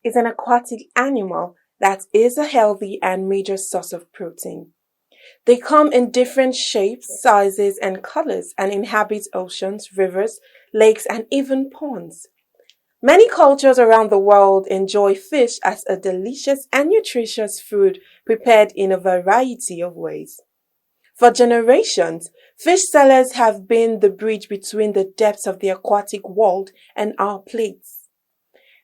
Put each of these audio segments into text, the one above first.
is an aquatic animal that is a healthy and major source of protein. They come in different shapes, sizes, and colors and inhabit oceans, rivers, lakes, and even ponds. Many cultures around the world enjoy fish as a delicious and nutritious food prepared in a variety of ways. For generations, fish sellers have been the bridge between the depths of the aquatic world and our plates.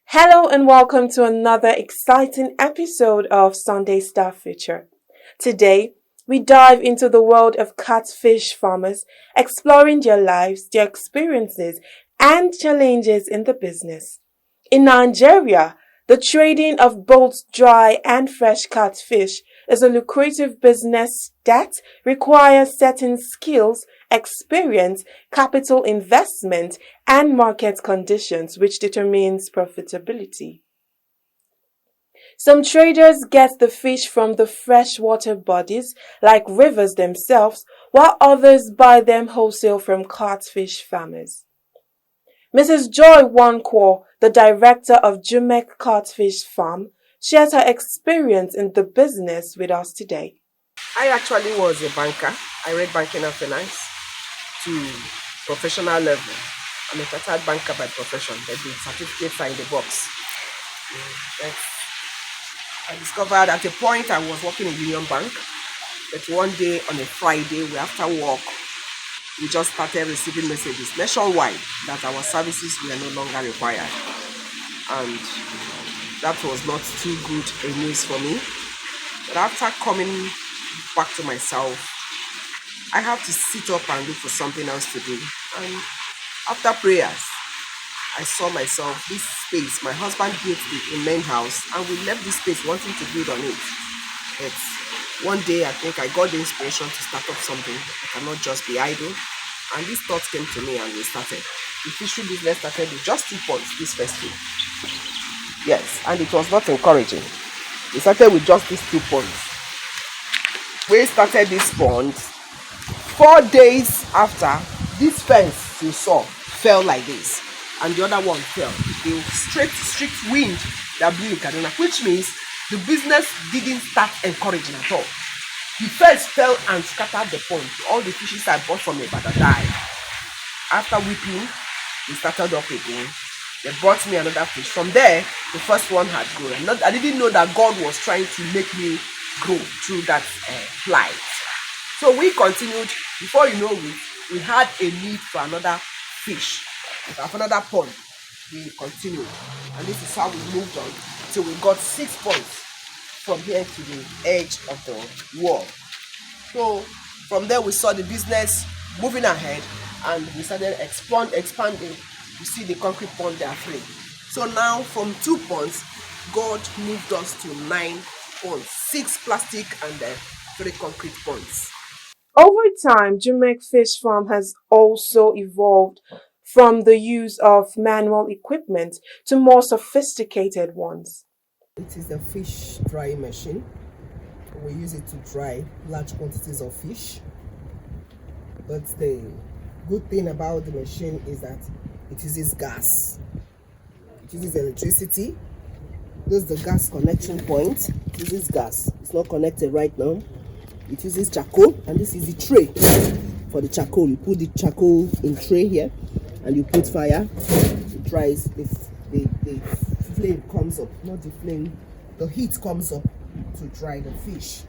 Hello and welcome to another exciting episode of Sunday Star Feature. Today, we dive into the world of catfish farmers, exploring their lives, their experiences, and challenges in the business. In Nigeria, the trading of both dry and fresh catfish is a lucrative business that requires certain skills, experience, capital investment, and market conditions, which determines profitability. Some traders get the fish from the freshwater bodies, like rivers themselves, while others buy them wholesale from catfish farmers. Mrs. Joy Wankwo, the director of Jumek Catfish Farm, shares her experience in the business with us today. I actually was a banker. I read banking and finance to professional level. I'm a chartered banker by profession, but the certificates are in the box. I discovered at a point I was working in Union Bank, but one day on a Friday, after work, we just started receiving messages nationwide that our services were no longer required. And that was not too good a news for me. But after coming back to myself, I have to sit up and look for something else to do. And after prayers, I saw myself, this space, my husband built the main house and we left this space wanting to build on it. But one day I think I got the inspiration to start up something. I cannot just be idle. And this thought came to me and we started. The fishery business started with just 2 ponds this first week. Yes, and it was not encouraging. We started with just these 2 ponds. We started this pond. 4 days after, this fence you saw fell like this. And the other one fell. The strict wind that blew in Kaduna, which means the business didn't start encouraging at all. The fence fell and scattered the pond. All the fishes I bought from Ibadan died. After weeping, we started up again. They brought me another fish. From there, the first one had grown. I didn't know that God was trying to make me grow through that flight. So we continued. Before you know it, we had a need for another fish. For another pond, we continued, and this is how we moved on till we got 6 ponds from here to the edge of the wall. So from there we saw the business moving ahead, and we started expanding. You see the concrete pond, they are 3. So now from 2 ponds, God moved us to 9 ponds, 6 plastic and 3 concrete ponds. Over time, Jumek Fish Farm has also evolved from the use of manual equipment to more sophisticated ones. It is a fish drying machine. We use it to dry large quantities of fish. But the good thing about the machine is that it uses gas. It uses electricity. This is the gas connection point. It uses gas. It's not connected right now. It uses charcoal, and this is the tray for the charcoal. You put the charcoal in tray here, and you put fire. It dries. The flame comes up, not the flame. The heat comes up to dry the fish,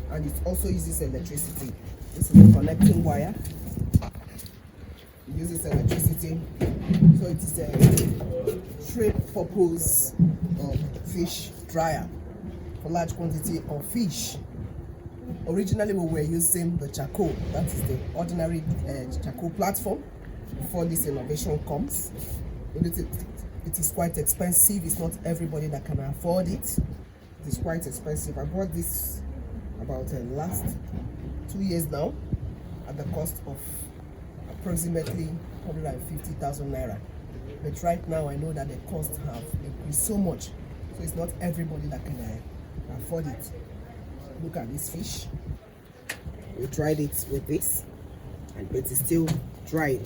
and it also uses electricity. This is the connecting wire. It uses electricity, so it is a trade purpose fish dryer for large quantity of fish. Originally, we were using the charcoal. That is the ordinary charcoal platform. Before this innovation comes, it is quite expensive. It's not everybody that can afford it. It is quite expensive. I bought this about last 2 years now at the cost of approximately 150,000 naira. But right now I know that the costs have increased so much, so it's not everybody that can afford it. Look at this fish. We tried it with this, and it is still dry.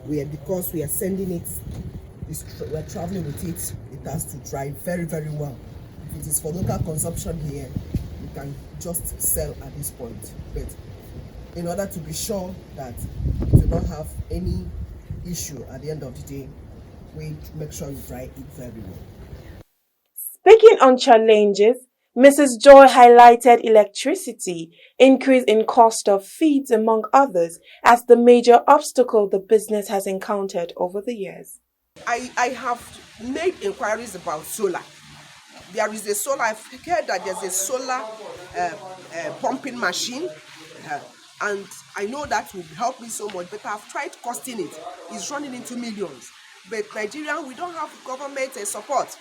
Because we are sending it, we're traveling with it. The it has to dry very, very well. If it is for local consumption here, you can just sell at this point. But in order to be sure that you do not have any issue at the end of the day, we make sure you dry it very well. Speaking on challenges, Mrs. Joy highlighted electricity, increase in cost of feeds, among others, as the major obstacle the business has encountered over the years. I have made inquiries about solar. There is a solar, I've heard that there's a solar pumping machine, and I know that will help me so much, but I've tried costing it. It's running into millions. But Nigerian, we don't have government support.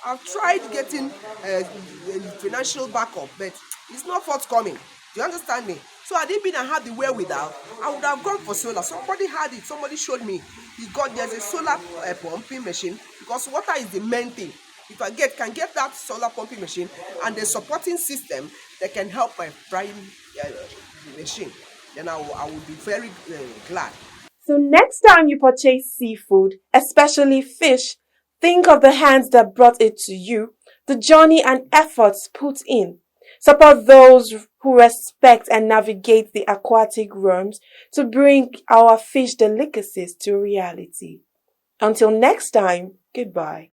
I've tried getting financial backup, but it's not forthcoming. Do you understand me? So I didn't mean I had the wherewithal. I would have gone for solar. Somebody had it. Somebody showed me. There's a solar pumping machine, because water is the main thing. If I can get that solar pumping machine and the supporting system that can help my frying machine, then I will be very glad. So next time you purchase seafood, especially fish, think of the hands that brought it to you, the journey and efforts put in. Support those who respect and navigate the aquatic realms to bring our fish delicacies to reality. Until next time, goodbye.